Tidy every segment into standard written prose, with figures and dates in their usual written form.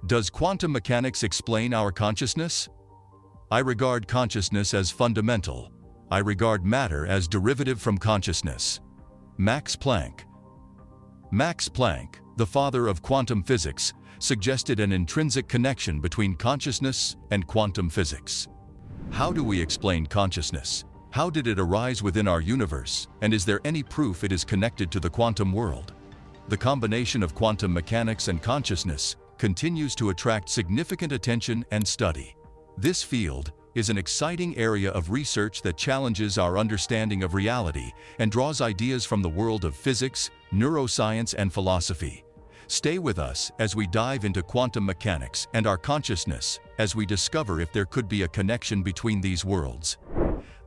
Does quantum mechanics explain our consciousness? I regard consciousness as fundamental. I regard matter as derivative from consciousness. Max Planck. Max Planck, the father of quantum physics, suggested an intrinsic connection between consciousness and quantum physics. How do we explain consciousness? How did it arise within our universe, and is there any proof it is connected to the quantum world? The combination of quantum mechanics and consciousness continues to attract significant attention and study. This field is an exciting area of research that challenges our understanding of reality and draws ideas from the world of physics, neuroscience, and philosophy. Stay with us as we dive into quantum mechanics and our consciousness as we discover if there could be a connection between these worlds.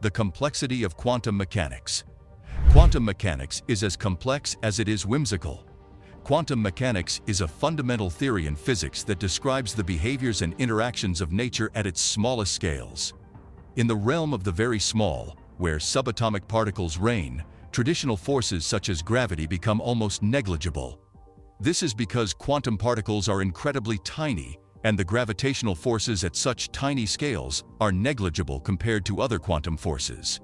The complexity of quantum mechanics. Quantum mechanics is as complex as it is whimsical. Quantum mechanics is a fundamental theory in physics that describes the behaviors and interactions of nature at its smallest scales. In the realm of the very small, where subatomic particles reign, traditional forces such as gravity become almost negligible. This is because quantum particles are incredibly tiny, and the gravitational forces at such tiny scales are negligible compared to other quantum forces.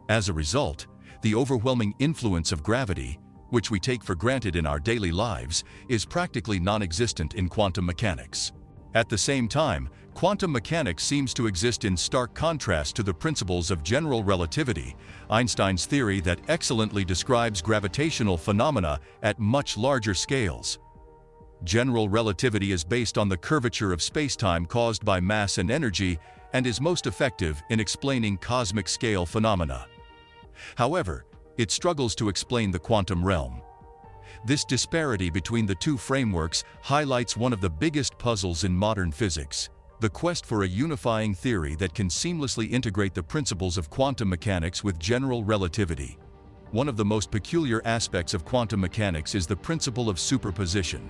As a result, the overwhelming influence of gravity, which we take for granted in our daily lives, is practically non-existent in quantum mechanics. At the same time, quantum mechanics seems to exist in stark contrast to the principles of general relativity, Einstein's theory that excellently describes gravitational phenomena at much larger scales. General relativity is based on the curvature of spacetime caused by mass and energy and is most effective in explaining cosmic scale phenomena. However, it struggles to explain the quantum realm. This disparity between the two frameworks highlights one of the biggest puzzles in modern physics: the quest for a unifying theory that can seamlessly integrate the principles of quantum mechanics with general relativity. One of the most peculiar aspects of quantum mechanics is the principle of superposition.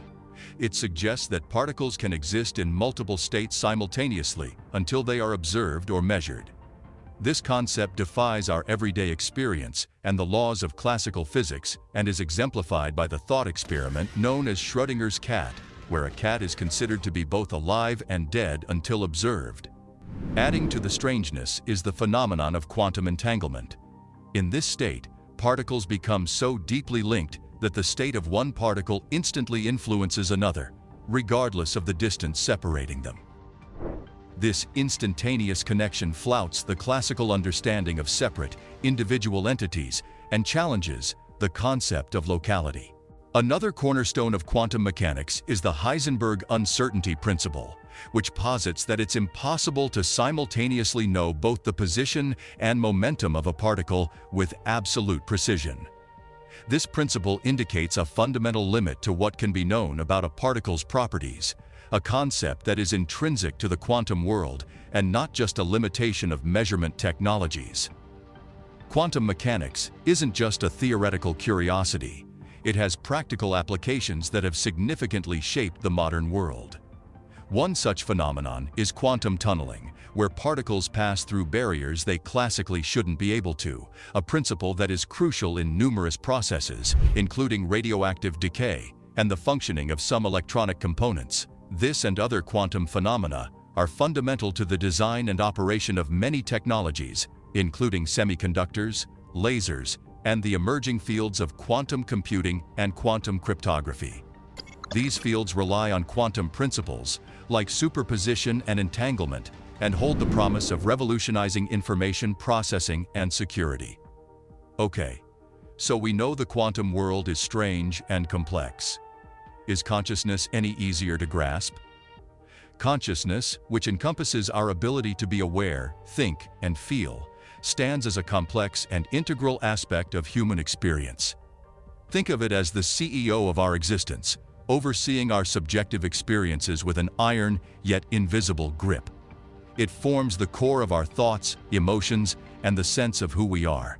It suggests that particles can exist in multiple states simultaneously until they are observed or measured. This concept defies our everyday experience and the laws of classical physics and is exemplified by the thought experiment known as Schrödinger's cat, where a cat is considered to be both alive and dead until observed. Adding to the strangeness is the phenomenon of quantum entanglement. In this state, particles become so deeply linked that the state of one particle instantly influences another, regardless of the distance separating them. This instantaneous connection flouts the classical understanding of separate, individual entities and challenges the concept of locality. Another cornerstone of quantum mechanics is the Heisenberg uncertainty principle, which posits that it's impossible to simultaneously know both the position and momentum of a particle with absolute precision. This principle indicates a fundamental limit to what can be known about a particle's properties, a concept that is intrinsic to the quantum world and not just a limitation of measurement technologies. Quantum mechanics isn't just a theoretical curiosity. It has practical applications that have significantly shaped the modern world. One such phenomenon is quantum tunneling, where particles pass through barriers they classically shouldn't be able to, a principle that is crucial in numerous processes, including radioactive decay and the functioning of some electronic components. This and other quantum phenomena are fundamental to the design and operation of many technologies, including semiconductors, lasers, and the emerging fields of quantum computing and quantum cryptography. These fields rely on quantum principles, like superposition and entanglement, and hold the promise of revolutionizing information processing and security. Okay, so we know the quantum world is strange and complex. Is consciousness any easier to grasp? Consciousness, which encompasses our ability to be aware, think, and feel, stands as a complex and integral aspect of human experience. Think of it as the CEO of our existence, overseeing our subjective experiences with an iron yet invisible grip. It forms the core of our thoughts, emotions, and the sense of who we are.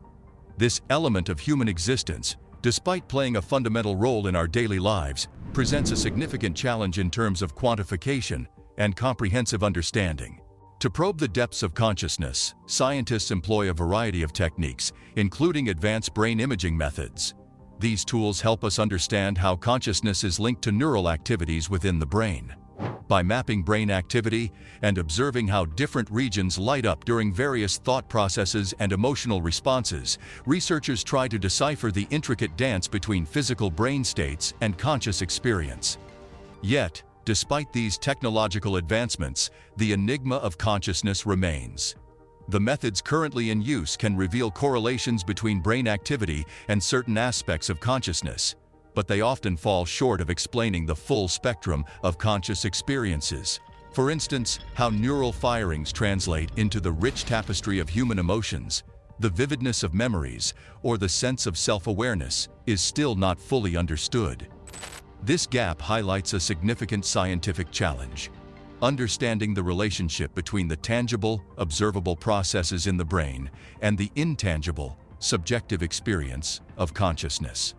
This element of human existence, despite playing a fundamental role in our daily lives, presents a significant challenge in terms of quantification and comprehensive understanding. To probe the depths of consciousness, scientists employ a variety of techniques, including advanced brain imaging methods. These tools help us understand how consciousness is linked to neural activities within the brain. By mapping brain activity and observing how different regions light up during various thought processes and emotional responses, researchers try to decipher the intricate dance between physical brain states and conscious experience. Yet, despite these technological advancements, the enigma of consciousness remains. The methods currently in use can reveal correlations between brain activity and certain aspects of consciousness, but they often fall short of explaining the full spectrum of conscious experiences. For instance, how neural firings translate into the rich tapestry of human emotions, the vividness of memories, or the sense of self-awareness is still not fully understood. This gap highlights a significant scientific challenge: understanding the relationship between the tangible, observable processes in the brain and the intangible, subjective experience of consciousness.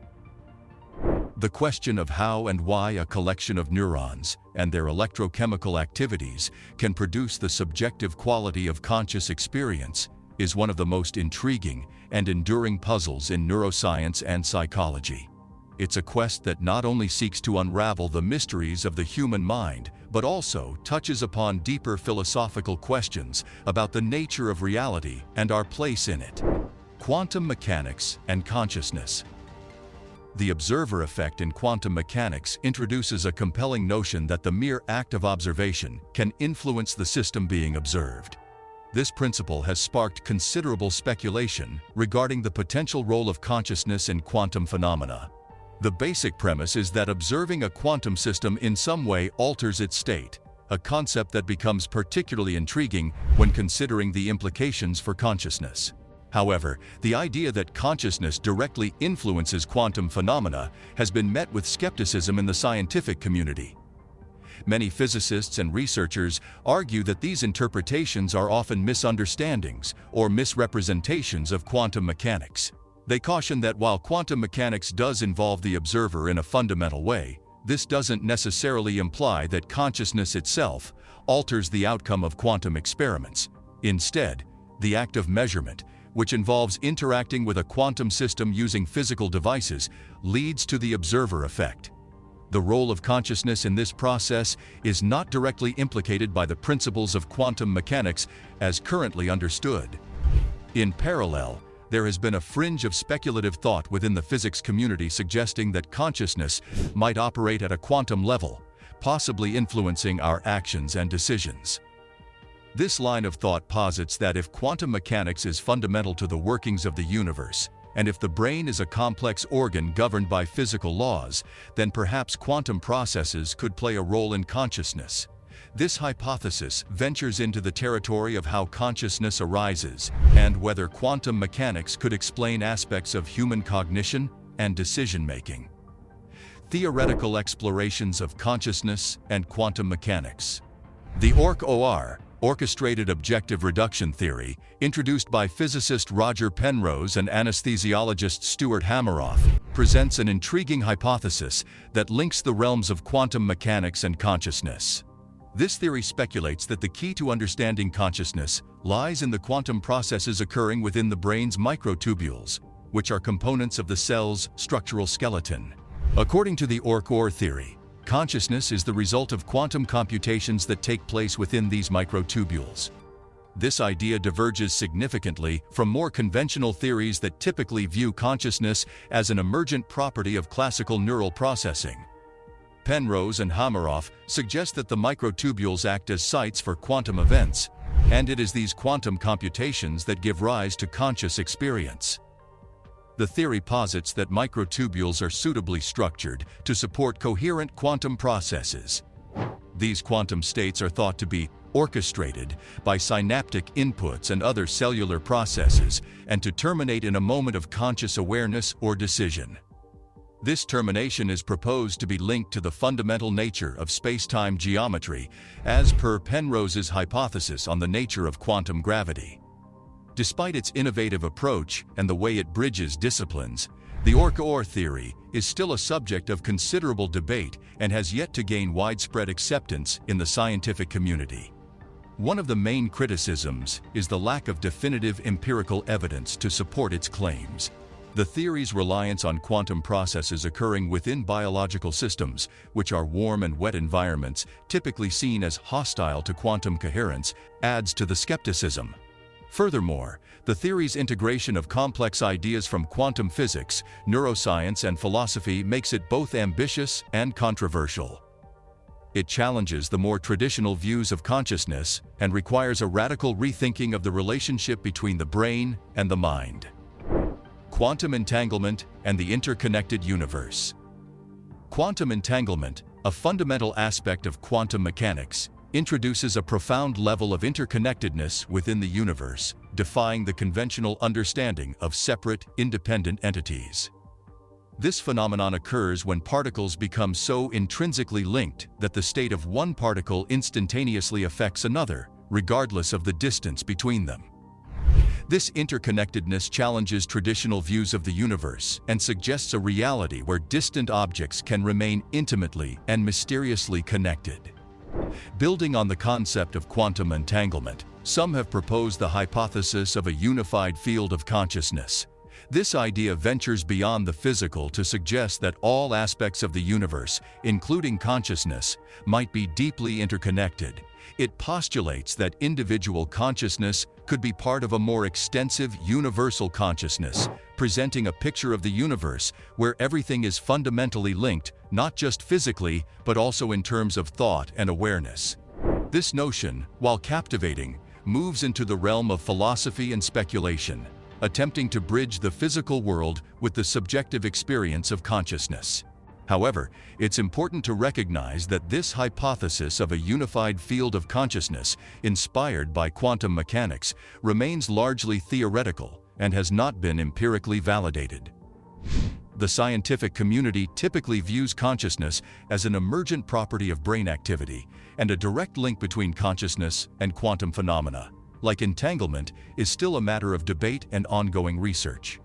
The question of how and why a collection of neurons and their electrochemical activities can produce the subjective quality of conscious experience is one of the most intriguing and enduring puzzles in neuroscience and psychology. It's a quest that not only seeks to unravel the mysteries of the human mind, but also touches upon deeper philosophical questions about the nature of reality and our place in it. Quantum mechanics and consciousness. The observer effect in quantum mechanics introduces a compelling notion that the mere act of observation can influence the system being observed. This principle has sparked considerable speculation regarding the potential role of consciousness in quantum phenomena. The basic premise is that observing a quantum system in some way alters its state, a concept that becomes particularly intriguing when considering the implications for consciousness. However, the idea that consciousness directly influences quantum phenomena has been met with skepticism in the scientific community. Many physicists and researchers argue that these interpretations are often misunderstandings or misrepresentations of quantum mechanics. They caution that while quantum mechanics does involve the observer in a fundamental way, this doesn't necessarily imply that consciousness itself alters the outcome of quantum experiments. Instead, the act of measurement, which involves interacting with a quantum system using physical devices, leads to the observer effect. The role of consciousness in this process is not directly implicated by the principles of quantum mechanics as currently understood. In parallel, there has been a fringe of speculative thought within the physics community suggesting that consciousness might operate at a quantum level, possibly influencing our actions and decisions. This line of thought posits that if quantum mechanics is fundamental to the workings of the universe, and if the brain is a complex organ governed by physical laws, then perhaps quantum processes could play a role in consciousness. This hypothesis ventures into the territory of how consciousness arises and whether quantum mechanics could explain aspects of human cognition and decision-making. Theoretical explorations of consciousness and quantum mechanics. The OR, Orchestrated Objective Reduction Theory, introduced by physicist Roger Penrose and anesthesiologist Stuart Hameroff, presents an intriguing hypothesis that links the realms of quantum mechanics and consciousness. This theory speculates that the key to understanding consciousness lies in the quantum processes occurring within the brain's microtubules, which are components of the cell's structural skeleton. According to the OR theory, consciousness is the result of quantum computations that take place within these microtubules. This idea diverges significantly from more conventional theories that typically view consciousness as an emergent property of classical neural processing. Penrose and Hameroff suggest that the microtubules act as sites for quantum events, and it is these quantum computations that give rise to conscious experience. The theory posits that microtubules are suitably structured to support coherent quantum processes. These quantum states are thought to be orchestrated by synaptic inputs and other cellular processes, and to terminate in a moment of conscious awareness or decision. This termination is proposed to be linked to the fundamental nature of space-time geometry, as per Penrose's hypothesis on the nature of quantum gravity. Despite its innovative approach and the way it bridges disciplines, the OR theory is still a subject of considerable debate and has yet to gain widespread acceptance in the scientific community. One of the main criticisms is the lack of definitive empirical evidence to support its claims. The theory's reliance on quantum processes occurring within biological systems, which are warm and wet environments typically seen as hostile to quantum coherence, adds to the skepticism. Furthermore, the theory's integration of complex ideas from quantum physics, neuroscience, and philosophy makes it both ambitious and controversial. It challenges the more traditional views of consciousness and requires a radical rethinking of the relationship between the brain and the mind. Quantum entanglement and the interconnected universe. Quantum entanglement, a fundamental aspect of quantum mechanics, introduces a profound level of interconnectedness within the universe, defying the conventional understanding of separate, independent entities. This phenomenon occurs when particles become so intrinsically linked that the state of one particle instantaneously affects another, regardless of the distance between them. This interconnectedness challenges traditional views of the universe and suggests a reality where distant objects can remain intimately and mysteriously connected. Building on the concept of quantum entanglement, some have proposed the hypothesis of a unified field of consciousness. This idea ventures beyond the physical to suggest that all aspects of the universe, including consciousness, might be deeply interconnected. It postulates that individual consciousness could be part of a more extensive universal consciousness, presenting a picture of the universe where everything is fundamentally linked, not just physically, but also in terms of thought and awareness. This notion, while captivating, moves into the realm of philosophy and speculation, attempting to bridge the physical world with the subjective experience of consciousness. However, it's important to recognize that this hypothesis of a unified field of consciousness, inspired by quantum mechanics, remains largely theoretical and has not been empirically validated. The scientific community typically views consciousness as an emergent property of brain activity, and a direct link between consciousness and quantum phenomena, like entanglement, is still a matter of debate and ongoing research.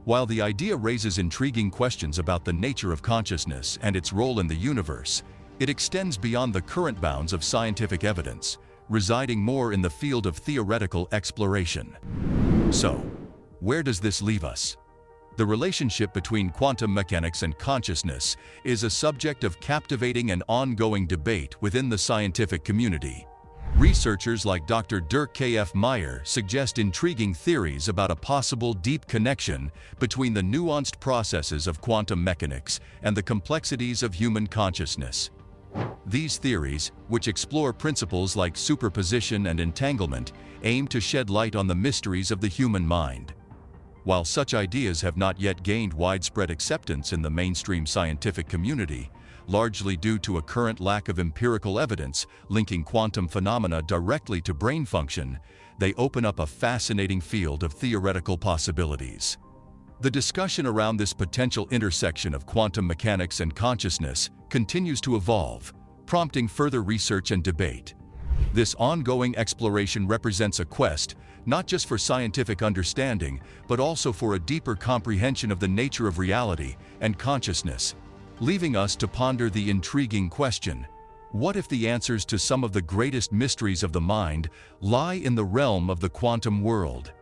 While the idea raises intriguing questions about the nature of consciousness and its role in the universe, it extends beyond the current bounds of scientific evidence, residing more in the field of theoretical exploration. So, where does this leave us? The relationship between quantum mechanics and consciousness is a subject of captivating and ongoing debate within the scientific community. Researchers like Dr. Dirk K.F. Meyer suggest intriguing theories about a possible deep connection between the nuanced processes of quantum mechanics and the complexities of human consciousness. These theories, which explore principles like superposition and entanglement, aim to shed light on the mysteries of the human mind. While such ideas have not yet gained widespread acceptance in the mainstream scientific community, largely due to a current lack of empirical evidence linking quantum phenomena directly to brain function, they open up a fascinating field of theoretical possibilities. The discussion around this potential intersection of quantum mechanics and consciousness continues to evolve, prompting further research and debate. This ongoing exploration represents a quest, not just for scientific understanding, but also for a deeper comprehension of the nature of reality and consciousness, leaving us to ponder the intriguing question: what if the answers to some of the greatest mysteries of the mind lie in the realm of the quantum world?